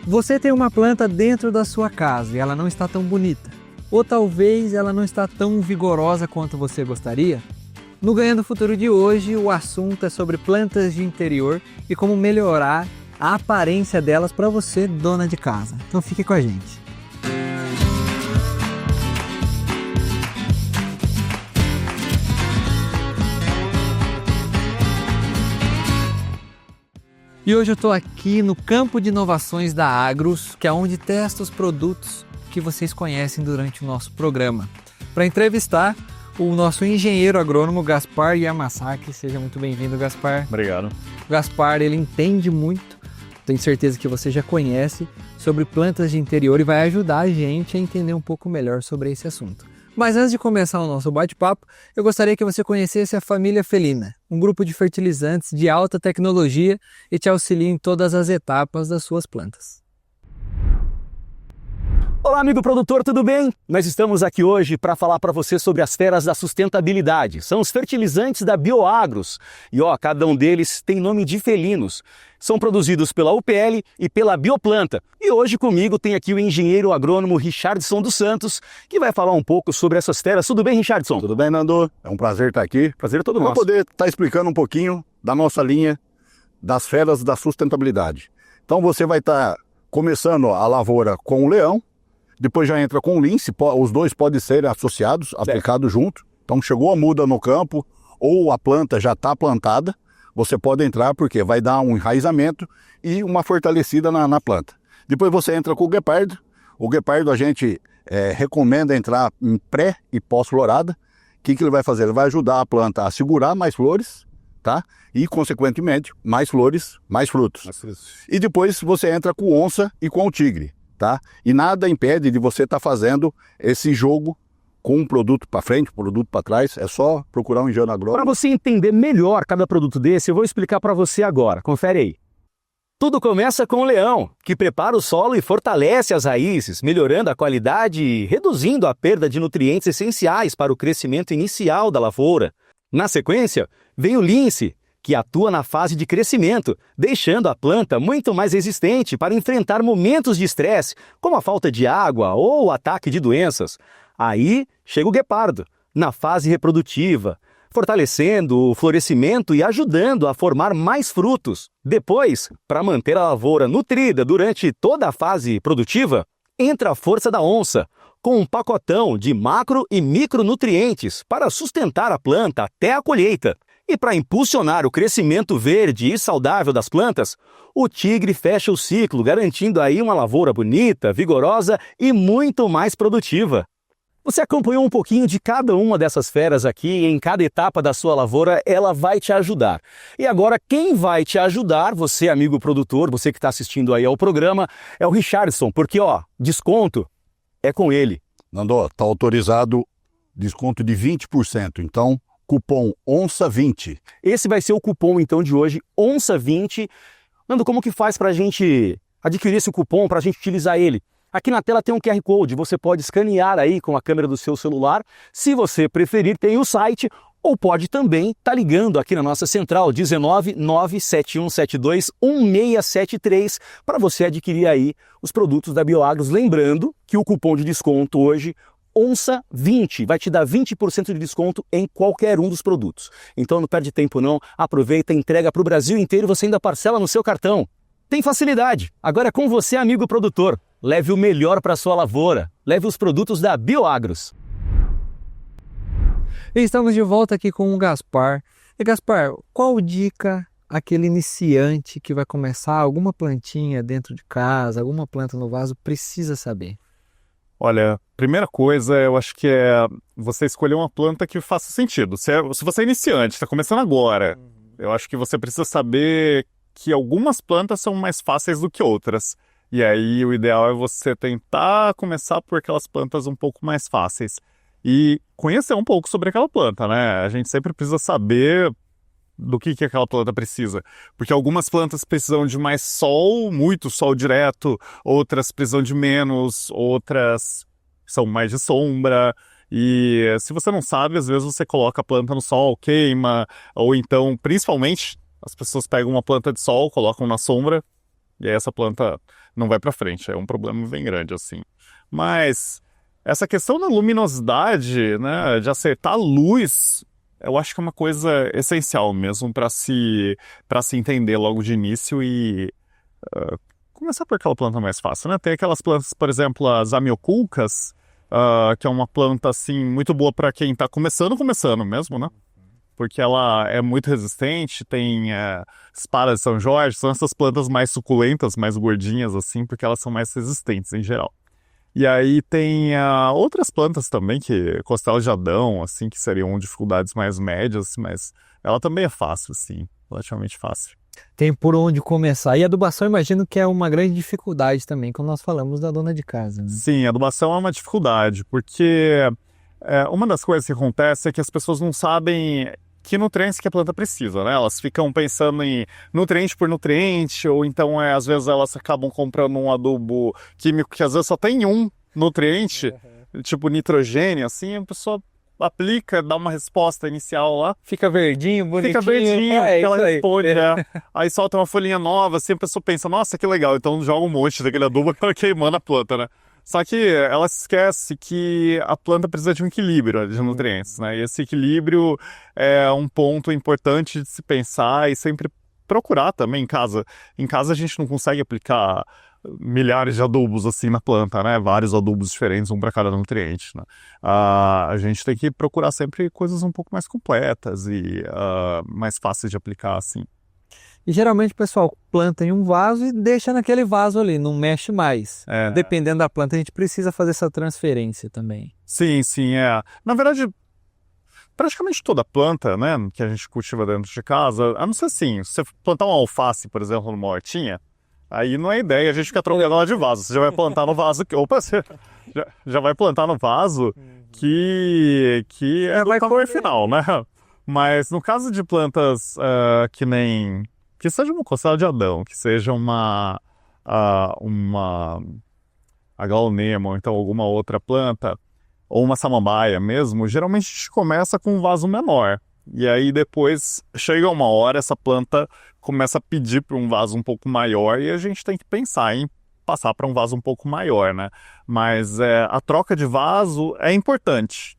Você tem uma planta dentro da sua casa e ela não está tão bonita, ou talvez ela não está tão vigorosa quanto você gostaria? No Ganhando Futuro de hoje, o assunto é sobre plantas de interior e como melhorar a aparência delas para você, dona de casa. Então fique com a gente. E hoje eu estou aqui no campo de inovações da Agrus, que é onde testa os produtos que vocês conhecem durante o nosso programa. Para entrevistar o nosso engenheiro agrônomo Gaspar Yamasaki. Seja muito bem-vindo, Gaspar. Obrigado. O Gaspar, ele entende muito, tenho certeza que você já conhece, sobre plantas de interior e vai ajudar a gente a entender um pouco melhor sobre esse assunto. Mas antes de começar o nosso bate-papo, eu gostaria que você conhecesse a Família Felina, um grupo de fertilizantes de alta tecnologia e te auxilia em todas as etapas das suas plantas. Olá, amigo produtor, tudo bem? Nós estamos aqui hoje para falar para você sobre as feras da sustentabilidade. São os fertilizantes da Bioagros. E cada um deles tem nome de felinos. São produzidos pela UPL e pela Bioplanta. E hoje comigo tem aqui o engenheiro agrônomo Richardson dos Santos, que vai falar um pouco sobre essas feras. Tudo bem, Richardson? Tudo bem, Nando? É um prazer estar aqui. Prazer é todo nosso. Vou poder estar explicando um pouquinho da nossa linha das feras da sustentabilidade. Então você vai estar começando a lavoura com o leão, depois já entra com o lince, os dois podem ser associados, aplicados junto. Então chegou a muda no campo ou a planta já está plantada, você pode entrar porque vai dar um enraizamento e uma fortalecida na planta. Depois você entra com o guepardo. O guepardo a gente recomenda entrar em pré e pós-florada. O que ele vai fazer? Ele vai ajudar a planta a segurar mais flores, tá? E consequentemente mais flores, mais frutos. E depois você entra com onça e com o tigre. Tá? E nada impede de você estar fazendo esse jogo com um produto para frente, um produto para trás. É só procurar um engenheiro agrônomo. Para você entender melhor cada produto desse, eu vou explicar para você agora. Confere aí. Tudo começa com o leão, que prepara o solo e fortalece as raízes, melhorando a qualidade e reduzindo a perda de nutrientes essenciais para o crescimento inicial da lavoura. Na sequência, vem o lince, que atua na fase de crescimento, deixando a planta muito mais resistente para enfrentar momentos de estresse, como a falta de água ou o ataque de doenças. Aí chega o guepardo, na fase reprodutiva, fortalecendo o florescimento e ajudando a formar mais frutos. Depois, para manter a lavoura nutrida durante toda a fase produtiva, entra a força da onça, com um pacotão de macro e micronutrientes para sustentar a planta até a colheita. E para impulsionar o crescimento verde e saudável das plantas, o tigre fecha o ciclo, garantindo aí uma lavoura bonita, vigorosa e muito mais produtiva. Você acompanhou um pouquinho de cada uma dessas feras aqui e em cada etapa da sua lavoura ela vai te ajudar. E agora quem vai te ajudar, você amigo produtor, você que está assistindo aí ao programa, é o Richardson, porque desconto é com ele. Nando, está autorizado desconto de 20%, então cupom ONÇA20. Esse vai ser o cupom, então, de hoje, ONÇA20. Nando, como que faz para a gente adquirir esse cupom, para a gente utilizar ele? Aqui na tela tem um QR Code, você pode escanear aí com a câmera do seu celular. Se você preferir, tem o site, ou pode também estar ligando aqui na nossa central, 19 97172 1673, para você adquirir aí os produtos da Bioagros. Lembrando que o cupom de desconto hoje, ONÇA20, vai te dar 20% de desconto em qualquer um dos produtos. Então não perde tempo não, aproveita, entrega para o Brasil inteiro e você ainda parcela no seu cartão. Tem facilidade. Agora é com você, amigo produtor. Leve o melhor para a sua lavoura. Leve os produtos da Bioagros. E estamos de volta aqui com o Gaspar. E Gaspar, qual dica aquele iniciante que vai começar alguma plantinha dentro de casa, alguma planta no vaso, precisa saber? Olha, primeira coisa, eu acho que é você escolher uma planta que faça sentido. Se você é iniciante, está começando agora, eu acho que você precisa saber que algumas plantas são mais fáceis do que outras. E aí o ideal é você tentar começar por aquelas plantas um pouco mais fáceis. E conhecer um pouco sobre aquela planta, né? A gente sempre precisa saber do que aquela planta precisa. Porque algumas plantas precisam de mais sol, muito sol direto, outras precisam de menos, outras são mais de sombra. E se você não sabe, às vezes você coloca a planta no sol, queima, ou então, principalmente, as pessoas pegam uma planta de sol, colocam na sombra E aí essa planta não vai para frente, é um problema bem grande, assim. Mas essa questão da luminosidade, né, de acertar a luz, eu acho que é uma coisa essencial mesmo para se entender logo de início e começar por aquela planta mais fácil, né? Tem aquelas plantas, por exemplo, as amioculcas, que é uma planta assim muito boa para quem está começando mesmo, né? Porque ela é muito resistente, tem espada de São Jorge, são essas plantas mais suculentas, mais gordinhas assim, porque elas são mais resistentes em geral. E aí tem outras plantas também, que costela de Adão, assim, que seriam dificuldades mais médias, mas ela também é fácil, assim, relativamente fácil. Tem por onde começar. E adubação, imagino que é uma grande dificuldade também, quando nós falamos da dona de casa, né? Sim, a adubação é uma dificuldade, porque uma das coisas que acontece é que as pessoas não sabem que nutrientes que a planta precisa, né? Elas ficam pensando em nutriente por nutriente, ou então, às vezes, elas acabam comprando um adubo químico que às vezes só tem um nutriente, tipo nitrogênio, assim, a pessoa aplica, dá uma resposta inicial lá. Fica verdinho, bonitinho. Fica verdinho, ela isso aí. responde, Aí solta uma folhinha nova, assim, a pessoa pensa, nossa, que legal, então joga um monte daquele adubo para queimando a planta, né? Só que ela esquece que a planta precisa de um equilíbrio de nutrientes, né? E esse equilíbrio é um ponto importante de se pensar e sempre procurar também em casa. Em casa a gente não consegue aplicar milhares de adubos assim na planta, né? Vários adubos diferentes, um para cada nutriente, né? A gente tem que procurar sempre coisas um pouco mais completas e mais fáceis de aplicar, assim. E geralmente o pessoal planta em um vaso e deixa naquele vaso ali, não mexe mais. Dependendo da planta, a gente precisa fazer essa transferência também. Sim, Na verdade, praticamente toda planta, né, que a gente cultiva dentro de casa, a não ser assim, se você plantar uma alface, por exemplo, numa hortinha, aí não é ideia a gente ficar trocando ela de vaso. Você já vai plantar no vaso que... Opa, você já vai plantar no vaso que é do tamanho final, né? Mas no caso de plantas que seja uma costela de Adão, que seja uma aglaonema, ou então alguma outra planta, ou uma samambaia mesmo, geralmente a gente começa com um vaso menor. E aí depois chega uma hora, essa planta começa a pedir para um vaso um pouco maior e a gente tem que pensar em passar para um vaso um pouco maior, né? Mas a troca de vaso é importante.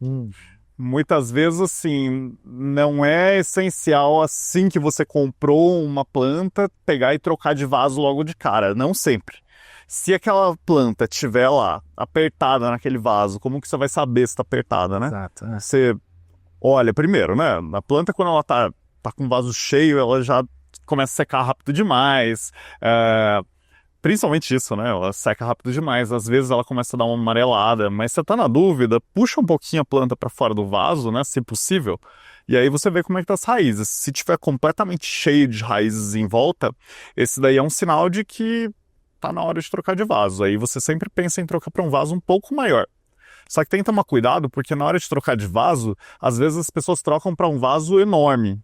Muitas vezes, assim, não é essencial assim que você comprou uma planta, pegar e trocar de vaso logo de cara. Não sempre. Se aquela planta estiver lá, apertada naquele vaso, como que você vai saber se está apertada, né? Exato. Você olha primeiro, né? A planta, quando ela tá com o vaso cheio, ela já começa a secar rápido demais. Principalmente isso, né? Ela seca rápido demais. Às vezes ela começa a dar uma amarelada, mas você tá na dúvida, puxa um pouquinho a planta para fora do vaso, né? Se possível. E aí você vê como é que tá as raízes. Se tiver completamente cheio de raízes em volta, esse daí é um sinal de que tá na hora de trocar de vaso. Aí você sempre pensa em trocar para um vaso um pouco maior. Só que tem que tomar cuidado, porque na hora de trocar de vaso, às vezes as pessoas trocam para um vaso enorme.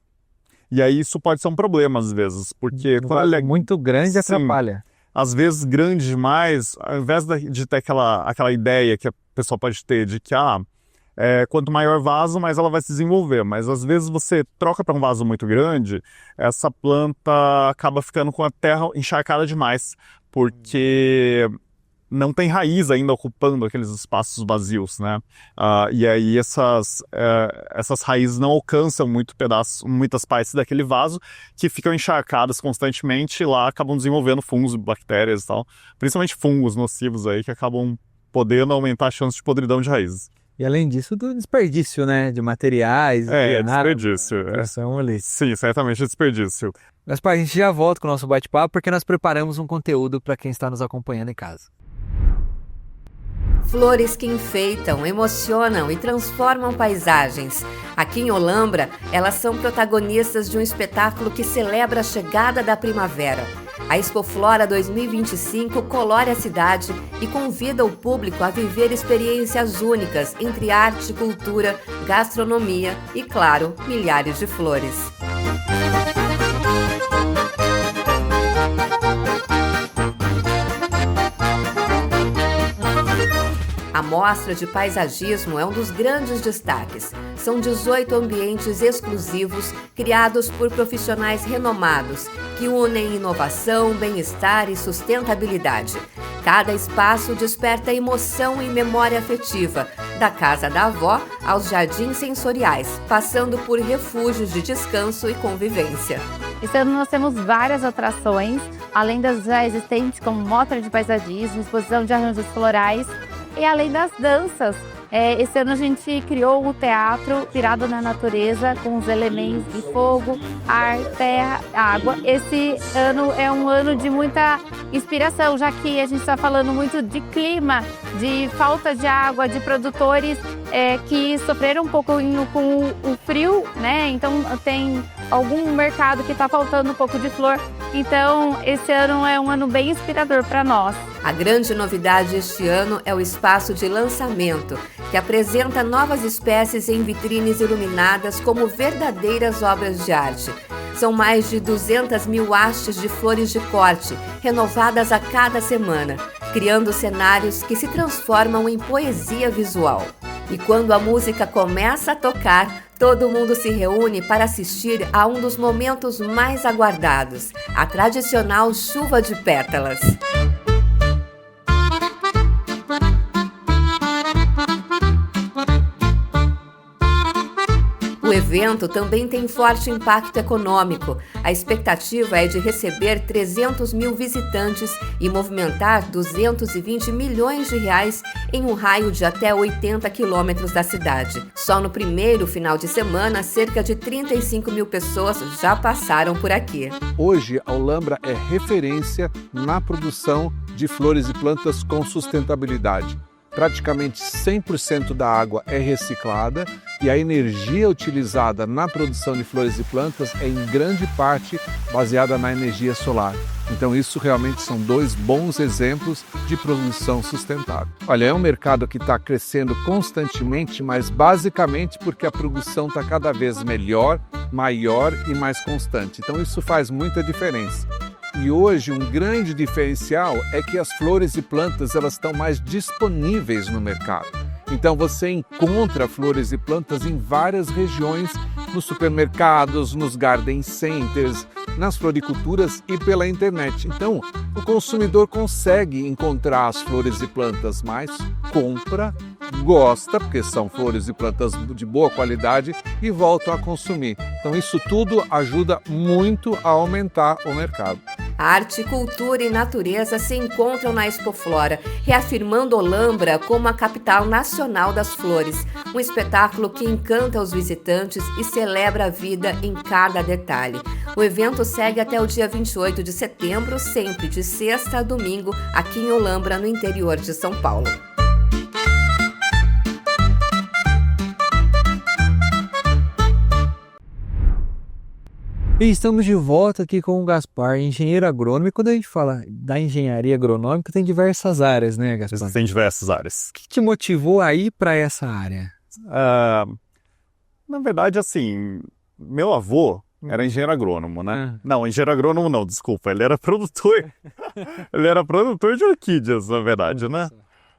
E aí isso pode ser um problema às vezes, porque quando ele é muito grande, atrapalha. Às vezes grande demais, ao invés de ter aquela ideia que a pessoa pode ter de que quanto maior vaso, mais ela vai se desenvolver. Mas às vezes você troca para um vaso muito grande, essa planta acaba ficando com a terra encharcada demais, porque não tem raiz ainda ocupando aqueles espaços vazios, né? E aí essas raízes não alcançam muitas partes daquele vaso, que ficam encharcadas constantemente e lá acabam desenvolvendo fungos, bactérias e tal. Principalmente fungos nocivos aí, que acabam podendo aumentar a chance de podridão de raízes. E além disso, do desperdício, né? De materiais. Desperdício. Ali. Sim, certamente é desperdício. Mas, a gente já volta com o nosso bate-papo, porque nós preparamos um conteúdo para quem está nos acompanhando em casa. Flores que enfeitam, emocionam e transformam paisagens. Aqui em Olambra, elas são protagonistas de um espetáculo que celebra a chegada da primavera. A Expoflora 2025 colore a cidade e convida o público a viver experiências únicas entre arte, cultura, gastronomia e, claro, milhares de flores. A A mostra de paisagismo é um dos grandes destaques. São 18 ambientes exclusivos criados por profissionais renomados que unem inovação, bem-estar e sustentabilidade. Cada espaço desperta emoção e memória afetiva, da casa da avó aos jardins sensoriais, passando por refúgios de descanso e convivência. Esse ano nós temos várias atrações, além das já existentes, como mostra de paisagismo, exposição de arranjos florais e além das danças. Esse ano a gente criou um teatro inspirado na natureza, com os elementos de fogo, ar, terra, água. Esse ano é um ano de muita inspiração, já que a gente está falando muito de clima, de falta de água, de produtores que sofreram um pouquinho com o frio, né? Então tem algum mercado que está faltando um pouco de flor. Então esse ano é um ano bem inspirador para nós. A grande novidade este ano é o espaço de lançamento, que apresenta novas espécies em vitrines iluminadas como verdadeiras obras de arte. São mais de 200 mil hastes de flores de corte, renovadas a cada semana, criando cenários que se transformam em poesia visual. E quando a música começa a tocar, todo mundo se reúne para assistir a um dos momentos mais aguardados, a tradicional chuva de pétalas. O evento também tem forte impacto econômico. A expectativa é de receber 300 mil visitantes e movimentar 220 milhões de reais em um raio de até 80 quilômetros da cidade. Só no primeiro final de semana, cerca de 35 mil pessoas já passaram por aqui. Hoje, a Olambra é referência na produção de flores e plantas com sustentabilidade. Praticamente 100% da água é reciclada e a energia utilizada na produção de flores e plantas é em grande parte baseada na energia solar. Então isso realmente são dois bons exemplos de produção sustentável. Olha, é um mercado que está crescendo constantemente, mas basicamente porque a produção está cada vez melhor, maior e mais constante. Então isso faz muita diferença. E hoje um grande diferencial é que as flores e plantas elas estão mais disponíveis no mercado. Então você encontra flores e plantas em várias regiões, nos supermercados, nos garden centers, nas floriculturas e pela internet. Então o consumidor consegue encontrar as flores e plantas, mas compra, gosta, porque são flores e plantas de boa qualidade e volta a consumir. Então isso tudo ajuda muito a aumentar o mercado. Arte, cultura e natureza se encontram na Expoflora, reafirmando Olambra como a capital nacional das flores. Um espetáculo que encanta os visitantes e celebra a vida em cada detalhe. O evento segue até o dia 28 de setembro, sempre de sexta a domingo, aqui em Olambra, no interior de São Paulo. E estamos de volta aqui com o Gaspar, engenheiro agrônomo. E quando a gente fala da engenharia agronômica, tem diversas áreas, né, Gaspar? Tem diversas áreas. O que te motivou a ir para essa área? Na verdade, assim, meu avô era engenheiro agrônomo, né? Não, engenheiro agrônomo não, desculpa. Ele era produtor. Ele era produtor de orquídeas, na verdade, né?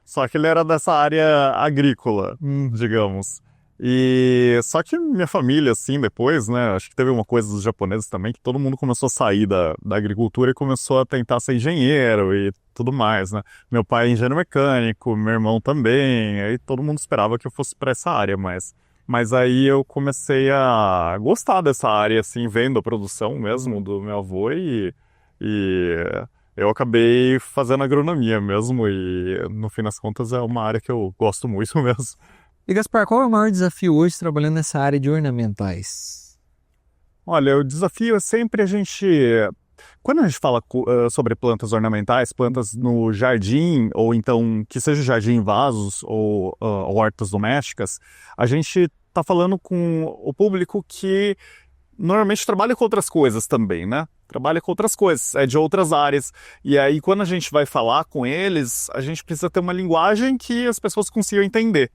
Só que ele era dessa área agrícola, digamos. E só que minha família, assim, depois, né, acho que teve uma coisa dos japoneses também, que todo mundo começou a sair da agricultura e começou a tentar ser engenheiro e tudo mais, né. Meu pai é engenheiro mecânico, meu irmão também, aí todo mundo esperava que eu fosse para essa área, mas aí eu comecei a gostar dessa área, assim, vendo a produção mesmo do meu avô e eu acabei fazendo agronomia mesmo e, no fim das contas, é uma área que eu gosto muito mesmo. E Gaspar, qual é o maior desafio hoje trabalhando nessa área de ornamentais? Olha, o desafio é sempre a gente... Quando a gente fala sobre plantas ornamentais, plantas no jardim, ou então que seja jardim em vasos ou hortas domésticas, a gente está falando com o público que normalmente trabalha com outras coisas também, né? Trabalha com outras coisas, é de outras áreas. E aí, quando a gente vai falar com eles, a gente precisa ter uma linguagem que as pessoas consigam entender.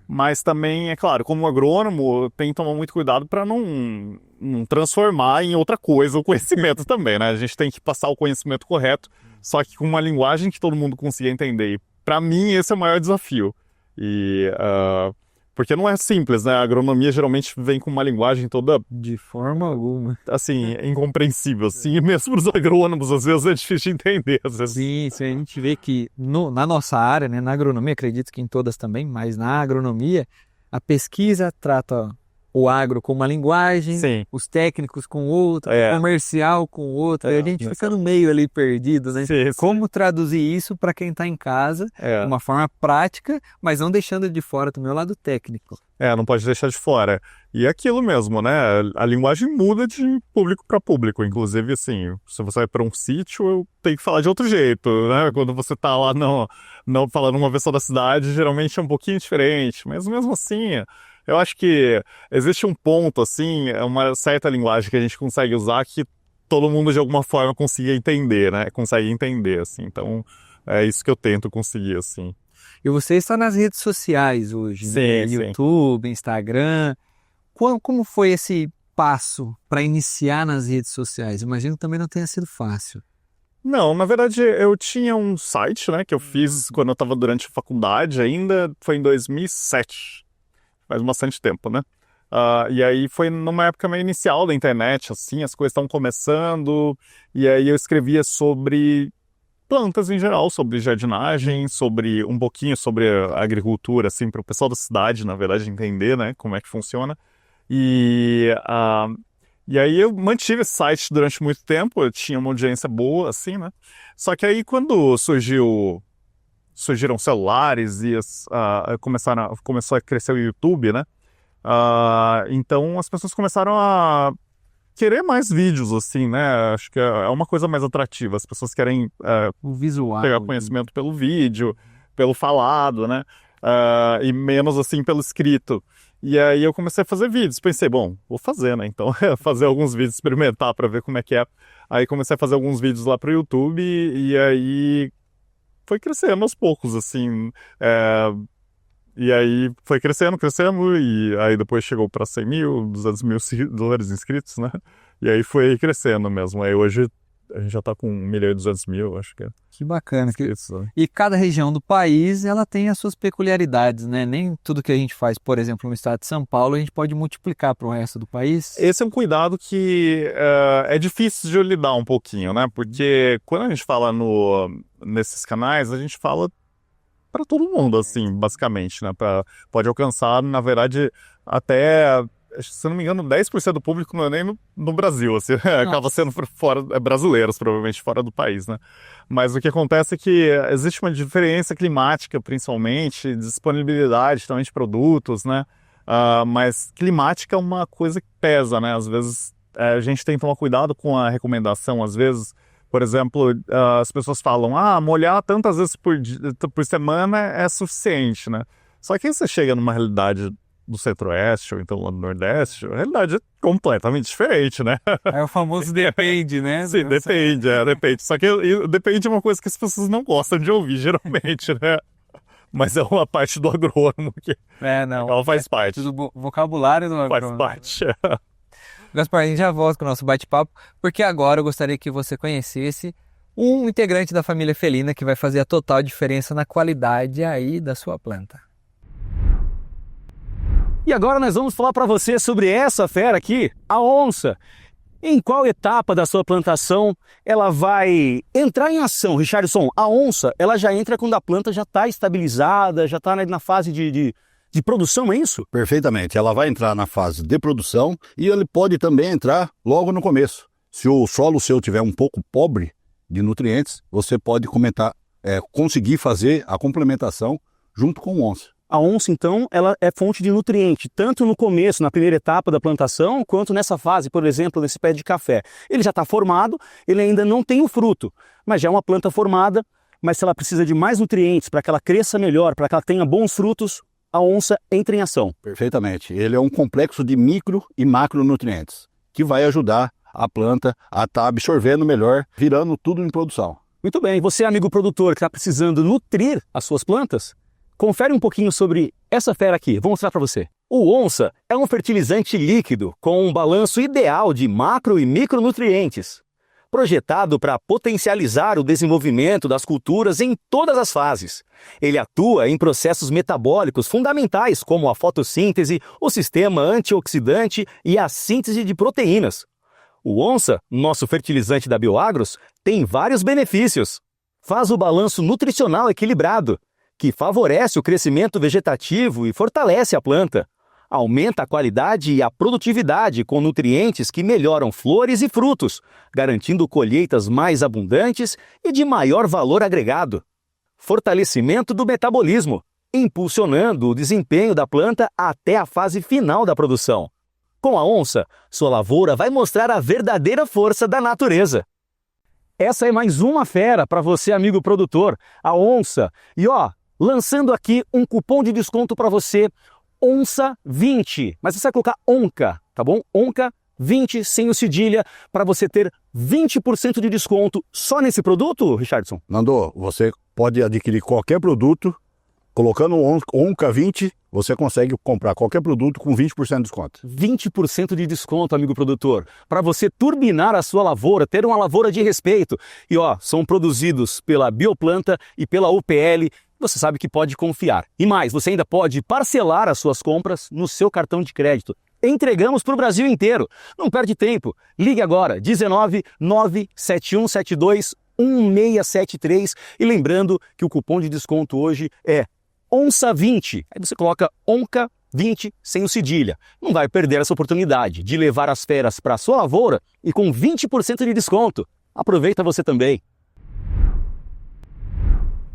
Mas também, é claro, como agrônomo, tem que tomar muito cuidado para não transformar em outra coisa o conhecimento também, né? A gente tem que passar o conhecimento correto, só que com uma linguagem que todo mundo consiga entender. E para mim, esse é o maior desafio. Porque não é simples, né? A agronomia geralmente vem com uma linguagem toda, De forma alguma. assim, incompreensível, assim, e mesmo para os agrônomos, às vezes é difícil de entender. Às vezes. Sim, a gente vê que na nossa área, né, na agronomia, acredito que em todas também, mas na agronomia, a pesquisa trata o agro com uma linguagem, Sim. os técnicos com outra, o comercial com outra, e a gente fica no meio ali perdido, né? Sim. Como traduzir isso para quem está em casa de uma forma prática, mas não deixando de fora também o lado técnico. Não pode deixar de fora. E é aquilo mesmo, né? A linguagem muda de público para público. Inclusive, assim, se você vai para um sítio, eu tenho que falar de outro jeito, né? Quando você tá lá não falando uma versão da cidade, geralmente é um pouquinho diferente. Mas mesmo assim, eu acho que existe um ponto, assim, uma certa linguagem que a gente consegue usar que todo mundo, de alguma forma, consiga entender, né? Consegue entender, assim. Então, é isso que eu tento conseguir, assim. E você está nas redes sociais hoje, né? YouTube, Instagram. Como foi esse passo para iniciar nas redes sociais? Imagino que também não tenha sido fácil. Não, na verdade eu tinha um site, né, que eu fiz quando eu estava durante a faculdade ainda, foi em 2007, faz bastante tempo, né? E aí foi numa época meio inicial da internet, assim, as coisas estavam começando, e aí eu escrevia sobre plantas em geral, sobre jardinagem, um pouquinho sobre a agricultura, assim, para o pessoal da cidade, na verdade, entender, né, como é que funciona. E aí eu mantive esse site durante muito tempo, eu tinha uma audiência boa, assim, né? Só que aí quando surgiram celulares e começou a crescer o YouTube, né? Então as pessoas começaram a querer mais vídeos, assim, né? Acho que é uma coisa mais atrativa. As pessoas querem o visual, pegar conhecimento pelo vídeo, pelo falado, né? E menos, assim, pelo escrito. E aí eu comecei a fazer vídeos. Pensei, bom, vou fazer, né? Então, fazer alguns vídeos, experimentar para ver como é que é. Aí comecei a fazer alguns vídeos lá pro YouTube e aí foi crescendo aos poucos, assim. E aí foi crescendo, e aí depois chegou para 100 mil, 200 mil seguidores inscritos, né? E aí foi crescendo mesmo. Aí hoje a gente já tá com 1.200.000, acho que é. Que bacana. Inscritos, né? E cada região do país, ela tem as suas peculiaridades, né? Nem tudo que a gente faz, por exemplo, no estado de São Paulo, a gente pode multiplicar para o resto do país. Esse é um cuidado que é difícil de lidar um pouquinho, né? Porque quando a gente fala nesses canais, a gente fala para todo mundo, assim, basicamente, né? Pode alcançar, na verdade, até, se não me engano, 10% do público não é nem no Brasil, assim, acaba sendo fora, brasileiros, provavelmente, fora do país, né? Mas o que acontece é que existe uma diferença climática, principalmente, disponibilidade também de produtos, né? Mas climática é uma coisa que pesa, né? Às vezes a gente tem que tomar cuidado com a recomendação, às vezes. Por exemplo, as pessoas falam, molhar tantas vezes por semana é suficiente, né? Só que aí você chega numa realidade do Centro-Oeste ou então lá do Nordeste, a realidade é completamente diferente, né? É o famoso depende, né? Sim, depende. Só que depende é uma coisa que as pessoas não gostam de ouvir, geralmente, né? Mas é uma parte do agrônomo que ela faz parte. Do vocabulário do agrônomo. Faz parte. Gaspar, a gente já volta com o nosso bate-papo, porque agora eu gostaria que você conhecesse um integrante da família felina que vai fazer a total diferença na qualidade aí da sua planta. E agora nós vamos falar para você sobre essa fera aqui, a onça. Em qual etapa da sua plantação ela vai entrar em ação, Richardson? A onça, ela já entra quando a planta já está estabilizada, já está na fase de produção, é isso? Perfeitamente. Ela vai entrar na fase de produção e ele pode também entrar logo no começo. Se o solo seu tiver um pouco pobre de nutrientes, você pode conseguir fazer a complementação junto com onça. A onça, então, ela é fonte de nutriente, tanto no começo, na primeira etapa da plantação, quanto nessa fase, por exemplo, nesse pé de café. Ele já está formado, ele ainda não tem o fruto, mas já é uma planta formada, mas se ela precisa de mais nutrientes para que ela cresça melhor, para que ela tenha bons frutos, a onça entra em ação. Perfeitamente. Ele é um complexo de micro e macronutrientes que vai ajudar a planta a estar absorvendo melhor, virando tudo em produção. Muito bem. Você, amigo produtor, que está precisando nutrir as suas plantas, confere um pouquinho sobre essa fera aqui. Vou mostrar para você. O onça é um fertilizante líquido com um balanço ideal de macro e micronutrientes. projetado para potencializar o desenvolvimento das culturas em todas as fases. Ele atua em processos metabólicos fundamentais como a fotossíntese, o sistema antioxidante e a síntese de proteínas. O Onça, nosso fertilizante da Bioagros, tem vários benefícios. Faz o balanço nutricional equilibrado, que favorece o crescimento vegetativo e fortalece a planta. Aumenta a qualidade e a produtividade com nutrientes que melhoram flores e frutos, garantindo colheitas mais abundantes e de maior valor agregado. Fortalecimento do metabolismo, impulsionando o desempenho da planta até a fase final da produção. Com a Onça, sua lavoura vai mostrar a verdadeira força da natureza. Essa é mais uma fera para você, amigo produtor, a Onça. E lançando aqui um cupom de desconto para você, ONCA20, mas você vai colocar ONCA, tá bom? ONCA20 sem o cedilha, para você ter 20% de desconto só nesse produto, Richardson? Nando, você pode adquirir qualquer produto, colocando o ONCA20, você consegue comprar qualquer produto com 20% de desconto. 20% de desconto, amigo produtor, para você turbinar a sua lavoura, ter uma lavoura de respeito. E são produzidos pela Bioplanta e pela UPL. Você sabe que pode confiar. E mais, você ainda pode parcelar as suas compras no seu cartão de crédito. Entregamos para o Brasil inteiro. Não perde tempo. Ligue agora, 19 97172 1673. E lembrando que o cupom de desconto hoje é ONCA20. Aí você coloca ONCA20 sem o cedilha. Não vai perder essa oportunidade de levar as feras para a sua lavoura e com 20% de desconto. Aproveita você também.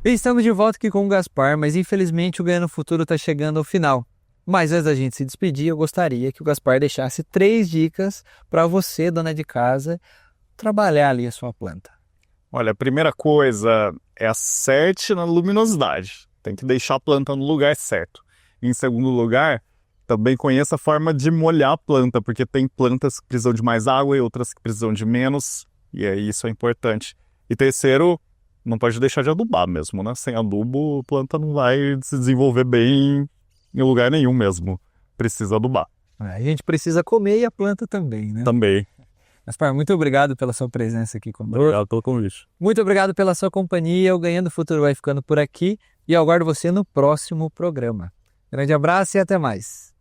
Estamos de volta aqui com o Gaspar, mas infelizmente o Ganha no Futuro está chegando ao final. Mas antes da gente se despedir, eu gostaria que o Gaspar deixasse 3 dicas para você, dona de casa, trabalhar ali a sua planta. Olha, a primeira coisa é acerte na luminosidade. Tem que deixar a planta no lugar certo. Em segundo lugar, também conheça a forma de molhar a planta, porque tem plantas que precisam de mais água e outras que precisam de menos, e aí isso é importante. E terceiro, não pode deixar de adubar mesmo, né? Sem adubo, a planta não vai se desenvolver bem em lugar nenhum mesmo. Precisa adubar. A gente precisa comer e a planta também, né? Também. Gaspar, muito obrigado pela sua presença aqui conosco. Obrigado pelo convite. Muito obrigado pela sua companhia. O Ganhando Futuro vai ficando por aqui e eu aguardo você no próximo programa. Grande abraço e até mais.